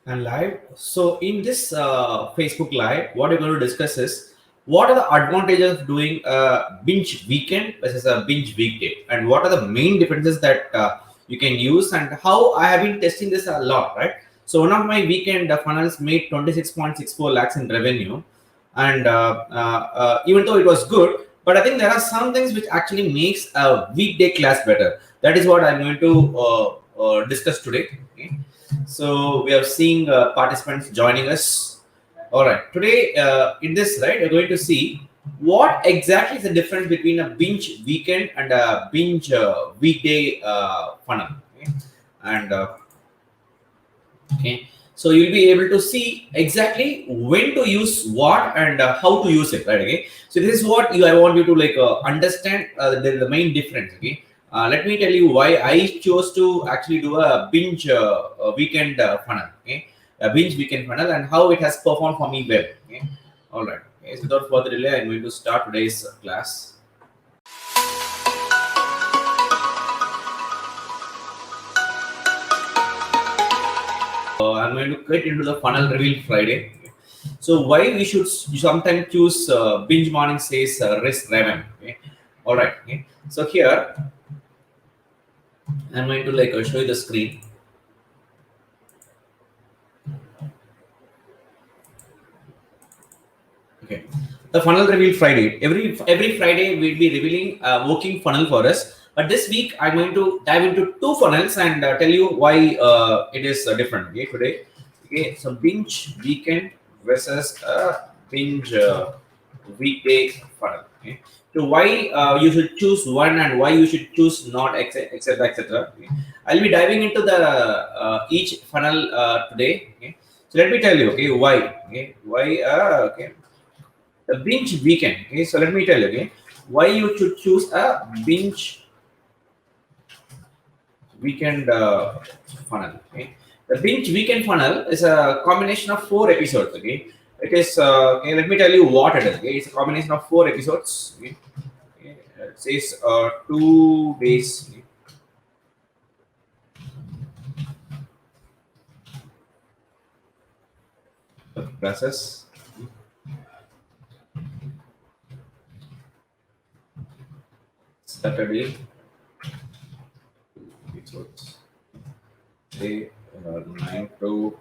And live. So in this Facebook Live, what we're going to discuss is what are the advantages of doing a binge weekend versus a binge weekday, and what are the main differences that you can use, and how I have been testing this a lot, right? So one of my weekend funnels made 26.64 lakhs in revenue, and even though it was good, but I think there are some things which actually makes a weekday class better. That is what I'm going to discuss today. Okay? So we are seeing participants joining us. All right. Today, in this, right, we're going to see what exactly is the difference between a binge weekend and a binge weekday funnel. Okay? And okay, so you'll be able to see exactly when to use what and how to use it, right? Okay. So this is what I want you to like understand the main difference. Okay. Let me tell you why I chose to actually do a binge weekend funnel. Okay, a binge weekend funnel and how it has performed for me well. Okay, all right. Okay, so without further delay, I'm going to start today's class. I'm going to get into the funnel reveal Friday. Okay. So why we should sometimes choose binge morning says risk Raven. Okay, all right. Okay. So here I'm going to like show you the screen. Okay. The funnel reveal Friday. Every Friday we'll be revealing a working funnel for us. But this week I'm going to dive into two funnels and tell you why it is different. Okay, today. Okay, so binge weekend versus binge weekday funnel. Okay, so why you should choose one and why you should choose not, etc. etc. Okay. I'll be diving into the each funnel today. Okay, so let me tell you. Okay, why? Okay, why? Okay, the binge weekend. Okay, so let me tell you. Okay, why you should choose a binge weekend funnel. Okay, the binge weekend funnel is a combination of 4 episodes. Okay, it is. Okay, let me tell you what it is. Okay, it's a combination of 4 episodes. Okay, okay. It says 2 days. Okay. The process. Saturday episodes. Say 9 to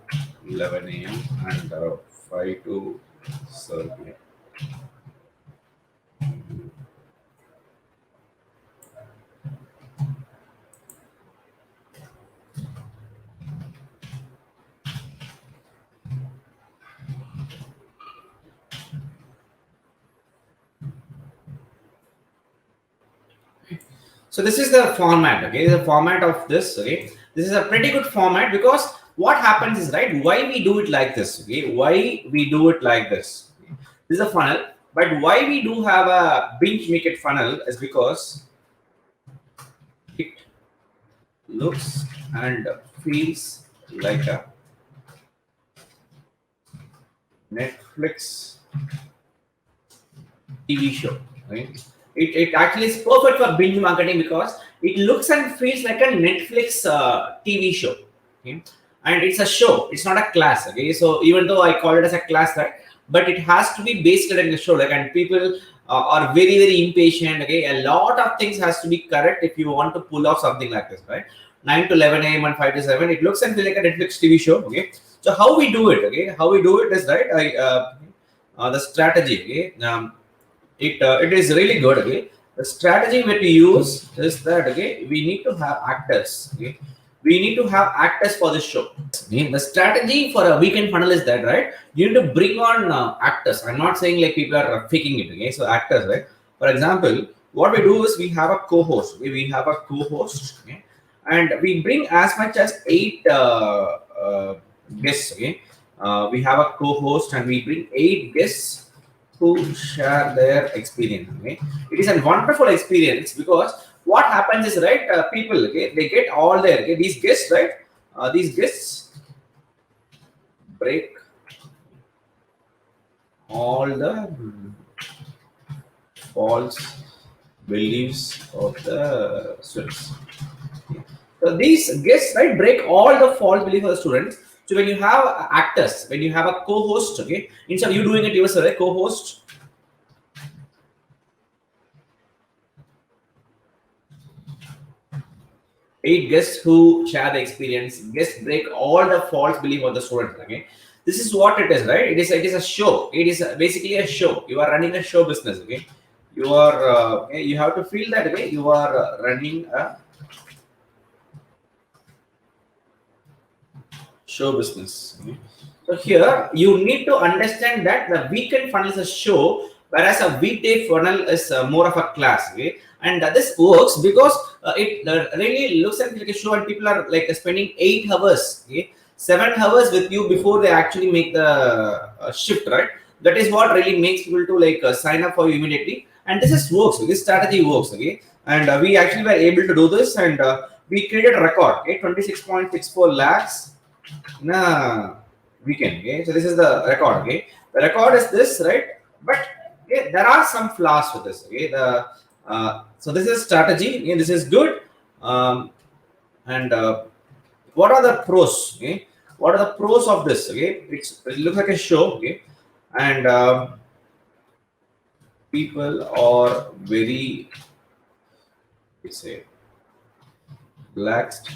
11 a.m. and 5 to 7 p.m. So this is the format. Okay, the format of this. Okay, this is a pretty good format because what happens is, right, why we do it like this. Okay, why we do it like this. Okay? This is a funnel, but why we do have a binge make it funnel is because it looks and feels like a Netflix TV show. Right? It actually is perfect for binge marketing because it looks and feels like a Netflix TV show. Okay? And it's a show, it's not a class. Okay, so even though I call it as a class, right, but it has to be based on a show. Like, and people are very impatient. Okay, a lot of things has to be correct if you want to pull off something like this, right? 9 to 11 a.m. and 5 to 7, it looks and feels like a Netflix TV show. Okay, so how we do it? Okay, how we do it is, right, the strategy. Okay, it is really good. Okay, the strategy that we use is that, okay, we need to have actors. Okay, we need to have actors for this show. Okay? The strategy for a weekend funnel is that, right, you need to bring on actors. I'm not saying like people are faking it. Okay, so actors, right? For example, what we do is we have a co-host. Okay? We have a co-host. Okay? And we bring as much as 8 guests. Okay, we have a co-host and we bring 8 guests who share their experience. Okay, it is a wonderful experience because what happens is, right, people, okay, they get all their, okay, these guests, right, these guests break all the false beliefs of the students. So these guests, right, break all the false beliefs of the students. So when you have actors, when you have a co-host, okay, instead of you doing it yourself, right, co-host. Eight guests who share the experience. Guests break all the false belief of the students. Okay, this is what it is, right? It is a show. It is basically a show. You are running a show business. Okay, you are okay, you have to feel that way. You are running a show business. Okay? So here you need to understand that the weekend funnel is a show, whereas a weekday funnel is more of a class. Okay, and this works because it really looks like a show, and people are like spending 8 hours, okay, 7 hours with you before they actually make the shift, right? That is what really makes people to like sign up for you immediately, and this is works. This strategy works, okay, and we actually were able to do this, and we created a record, okay, 26.64 lakhs in a weekend. Okay, so this is the record. Okay, the record is this, right? But okay, there are some flaws with this. Okay, the so this is strategy. Okay, this is good. And what are the pros? Okay, what are the pros of this? Okay, it looks like a show. Okay, and people are very, we say, relaxed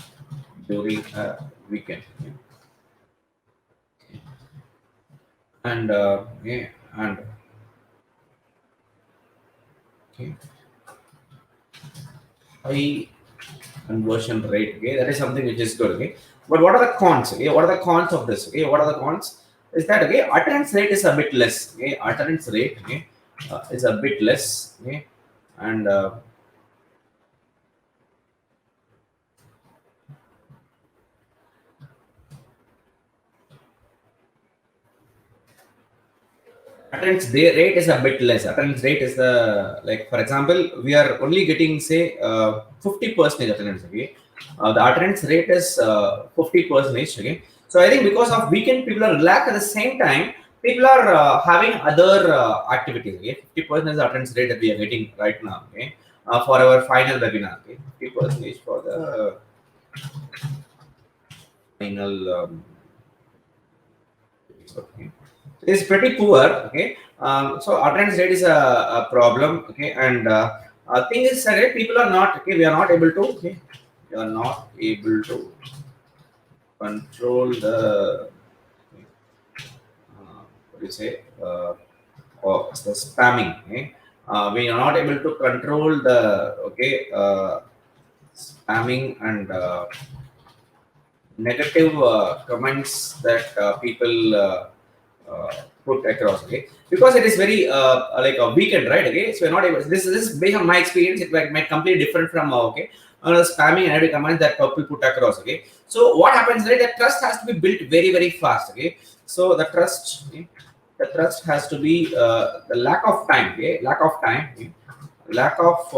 during a weekend. Okay? And yeah, and okay, high conversion rate. Okay, that is something which is good. Okay, but what are the cons? Okay, what are the cons of this? Okay, what are the cons? Is that okay? Attendance rate is a bit less. Okay, attendance rate, okay, is a bit less. Okay, and attendance rate is a bit less. Attendance rate is the, like, for example, we are only getting say 50% attendance. Okay, the attendance rate is 50%. Okay, so I think because of weekend people are relaxed, at the same time people are having other activities. Okay, 50% is the attendance rate that we are getting right now. Okay, for our final webinar. Okay, 50% for the final. Okay. It's pretty poor. Okay, so attendance rate is a problem. Okay, and thing is that people are not, okay, we are not able to, okay, we are not able to control the what do you say, or the spamming. Okay, we are not able to control the, okay, spamming and negative comments that people put across. Okay, because it is very like a weekend, right? Okay, so we're not able, this is based on my experience, it might completely different from okay, spamming and every comment that people put across. Okay, so what happens, right, that trust has to be built very very fast. Okay, so the trust, okay, the trust has to be the lack of time. Okay, lack of time, okay? Lack of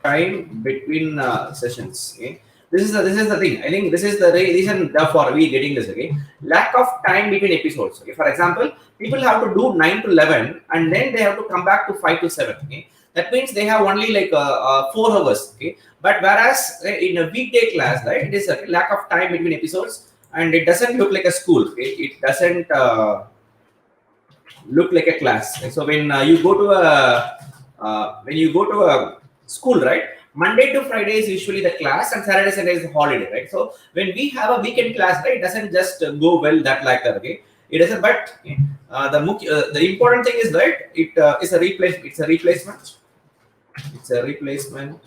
time between sessions. Okay, this is the thing. I think this is the reason therefore we getting this. Okay, lack of time between episodes. Okay, for example, people have to do 9 to 11 and then they have to come back to 5 to 7. Okay, that means they have only like 4 hours. Okay, but whereas in a weekday class, right, it is a lack of time between episodes and it doesn't look like a school. Okay? It doesn't look like a class. So when you go to a school, right, Monday to Friday is usually the class and Saturday Sunday is the holiday, right? So when we have a weekend class, right, it doesn't just go well that like that. Okay, it doesn't. But the important thing is, right, it is a replacement. It's a replacement. It's a replacement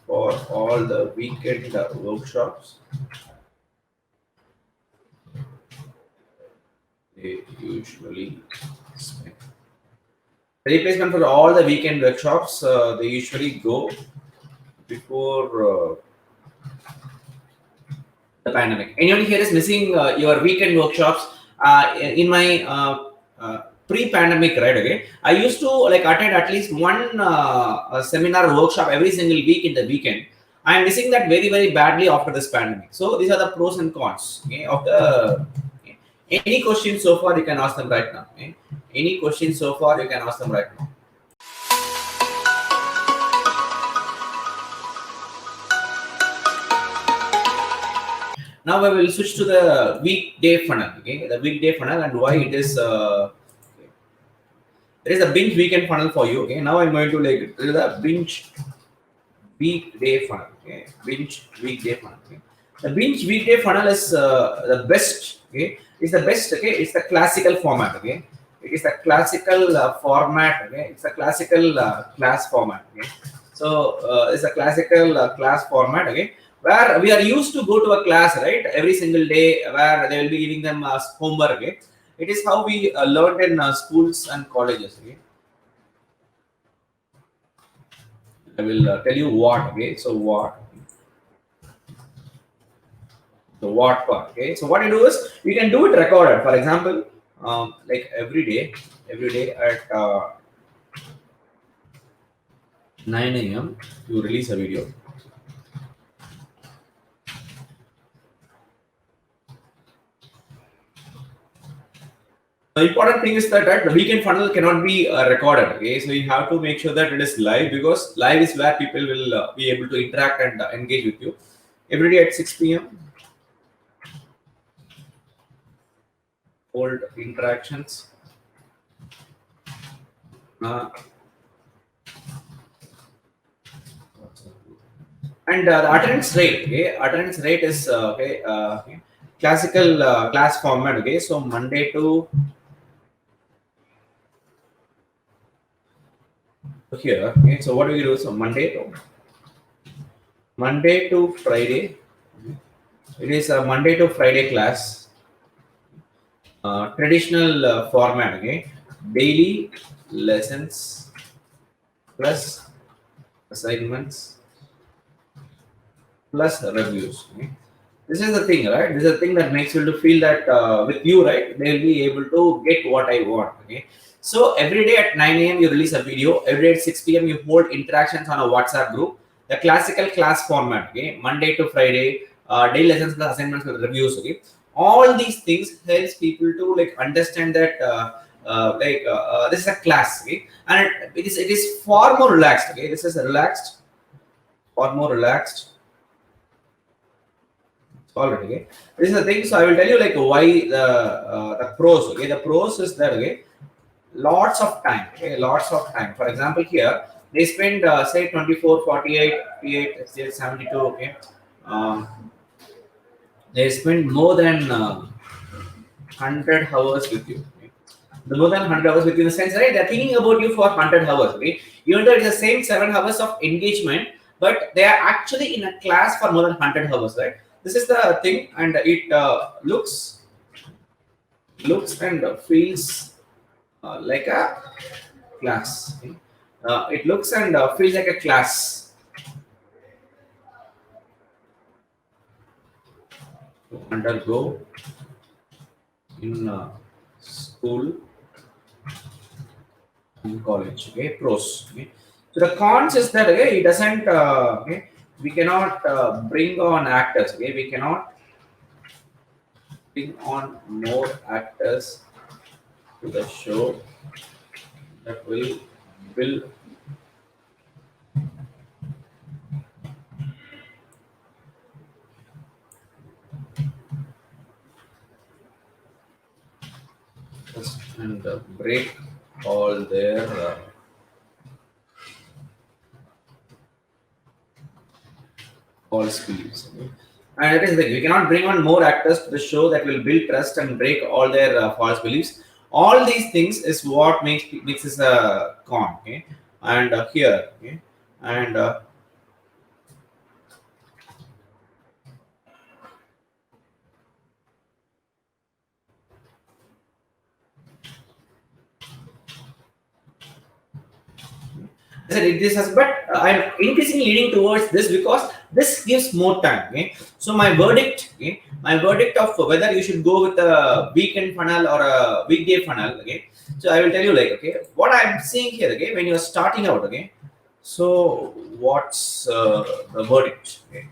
for all the weekend workshops. They usually spend. Replacement for all the weekend workshops. They usually go before the pandemic. Anyone here is missing your weekend workshops? In my pre-pandemic, right? Okay, I used to like attend at least one seminar workshop every single week in the weekend. I'm missing that very very badly after this pandemic. So these are the pros and cons, okay, of the. Okay. Any questions so far? You can ask them right now. Okay? Any questions so far? You can ask them right now. Now I will switch to the weekday funnel. Okay, the weekday funnel and why it is. There is a binge weekend funnel for you. Okay, now I'm going to like there is a binge weekday funnel. Okay, binge weekday funnel. Okay. The binge weekday funnel is the best. Okay, it's the best. Okay, it's the classical format. Okay, it is the classical format. Okay, it's a classical class format. Okay, so it's a classical class format. Okay, where we are used to go to a class, right, every single day, where they will be giving them homework. Okay, it is how we learned in schools and colleges. Okay, I will tell you what. Okay, so what the what part. Okay, so what you do is you can do it recorded. For example, like every day at 9 a.m. you release a video. The important thing is that the weekend funnel cannot be recorded. Okay, so you have to make sure that it is live, because live is where people will be able to interact and engage with you. Every day at 6 p.m. hold interactions. Uh, and the attendance rate. Okay, attendance rate is okay, classical class format. Okay, so Monday to here. Okay, so what do we do? So Monday to Friday. It is a Monday to Friday class. Traditional format. Okay, daily lessons plus assignments plus reviews. Okay? This is the thing, right? This is the thing that makes you to feel that with you, right, they will be able to get what I want. Okay, so every day at 9 a.m. you release a video. Every day at 6 p.m. you hold interactions on a WhatsApp group. The classical class format. Okay, Monday to Friday, daily lessons plus assignments with reviews. Okay, all these things helps people to like understand that this is a class. Okay, and it is far more relaxed. Okay, this is relaxed, far more relaxed. Already, okay. This is the thing. So I will tell you like why the pros. Okay, the pros is that, okay, lots of time. Okay, lots of time. For example, here they spend say 24, 48, 58, 72. Okay, um, they spend more than 100 hours with you. Okay? The more than 100 hours with you in the sense, right? They're thinking about you for 100 hours. Okay, even though it's the same 7 hours of engagement, but they are actually in a class for more than 100 hours, right? This is the thing, and it looks and feels like a class. Okay? It looks and feels like a class to undergo in school and college. Okay, pros. Okay, so the cons is that, okay, it doesn't. Okay, we cannot bring on actors. Okay, we cannot bring on more actors to the show that will build and break all their false beliefs. Okay? And it is like we cannot bring on more actors to the show that will build trust and break all their false beliefs. All these things is what makes this a con. Okay, and here, okay, and I said this has, but I'm increasingly leaning towards this because this gives more time. Okay, so my verdict, okay, my verdict of whether you should go with a weekend funnel or a weekday funnel. Okay, so I will tell you like, okay, what I'm seeing here. Okay, when you're starting out. Okay, so what's the verdict? Okay,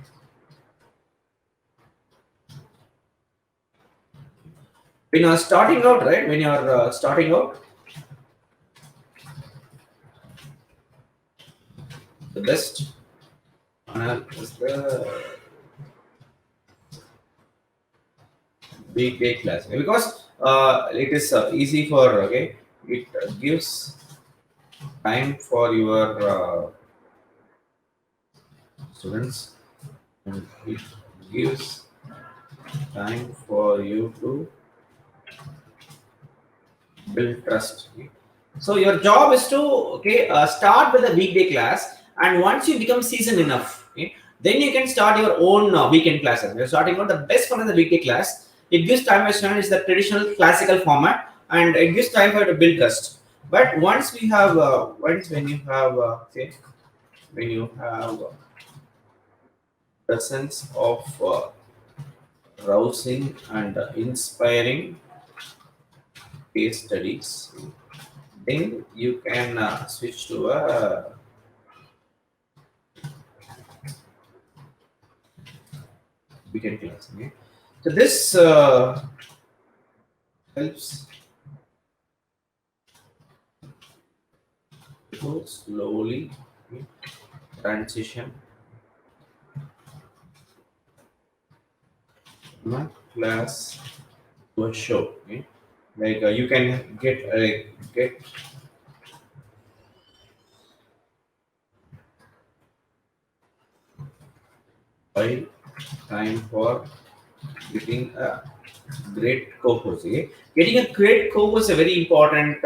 when you're starting out, right? When you're starting out, the best funnel is the weekday class, okay? Because it is easy for, okay, it gives time for your students, and it gives time for you to build trust, okay? So your job is to, okay, start with a weekday class, and once you become seasoned enough, okay, then you can start your own weekend classes. You're starting out the best one in the weekday class. It gives time for students. It's the traditional classical format, and it gives time for you to build trust. But once we have once when you have say when you have presence of rousing and inspiring case studies, then you can switch to a weekend class, okay? So this helps to slowly, okay, transition from class to a show, okay? Like you can get by time for getting a great co-host, okay? Getting a great co-host is a very important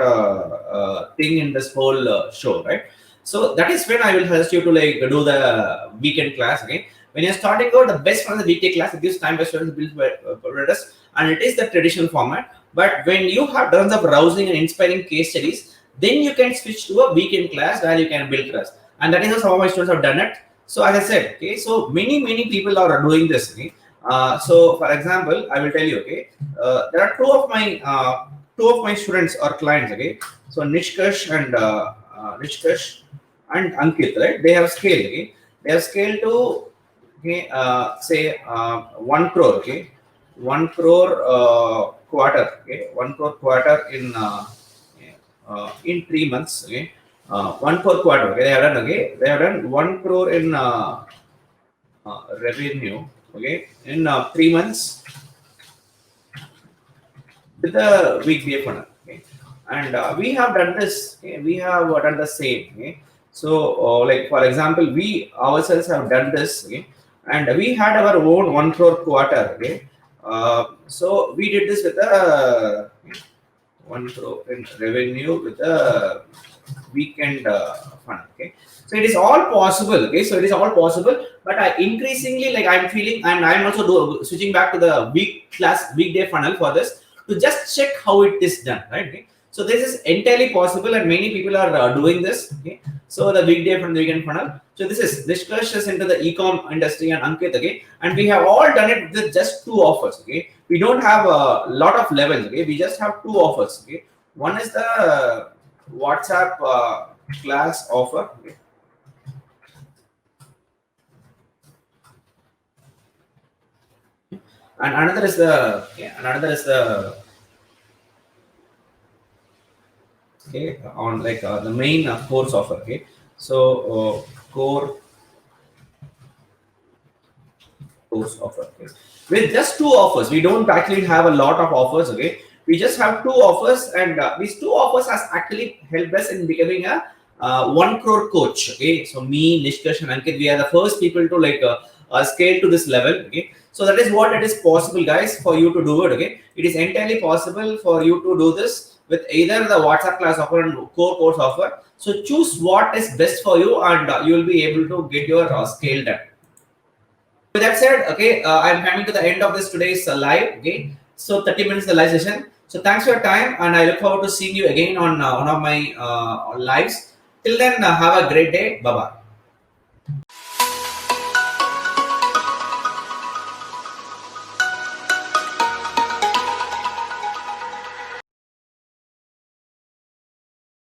thing in this whole show, right? So that is when I will suggest you to like do the weekend class, okay? When you're starting out, the best one is the weekday class. It gives time for students to build progress, and it is the traditional format. But when you have tons of rousing and inspiring case studies, then you can switch to a weekend class where you can build trust. And that is how some of my students have done it. So as I said, okay, so many people are doing this, okay? So for example, I will tell you, okay, there are two of my students or clients, okay. So Nishkash and Ankit, right? They have scaled, okay. They have scaled to, okay, say 1 crore, okay, 1 crore quarter, okay, 1 crore quarter in 3 months, okay. 1 crore quarter, okay. They have done, okay. They have done 1 crore in revenue, okay, in 3 months with the weekday funnel, okay. And we have done this, okay? We have done the same, okay. So like for example, we ourselves have done this, okay, and we had our own 1 crore quarter, okay. So we did this with a 1 crore in revenue with a weekend fund, okay. So it is all possible, okay. So it is all possible, but I increasingly, like, I'm feeling, and I'm also switching back to the weekday funnel for this, to just check how it is done, right, okay? So this is entirely possible, and many people are doing this, okay. So the weekday from the weekend funnel. So this is Nishkash is into the e-com industry, and Ankit, okay, and we have all done it with just 2 offers, okay. We don't have a lot of levels, okay. We just have 2 offers, okay. One is the WhatsApp class offer, okay. And another is the, okay, okay, on like the main course offer, okay. So core course offer, okay. With just 2 offers, we don't actually have a lot of offers, okay. We just have 2 offers, and these 2 offers has actually helped us in becoming a 1 crore coach, okay. So me, Nishkash, and Ankit, we are the first people to like scale to this level, okay. So that is what it is possible, guys, for you to do it, okay. It is entirely possible for you to do this with either the WhatsApp class offer and core course offer. So choose what is best for you, and you will be able to get your scale done. With that said, okay, I'm coming to the end of this today's live. Okay, so 30 minutes the live session. So thanks for your time, and I look forward to seeing you again on one of my lives. Till then, have a great day. Bye bye.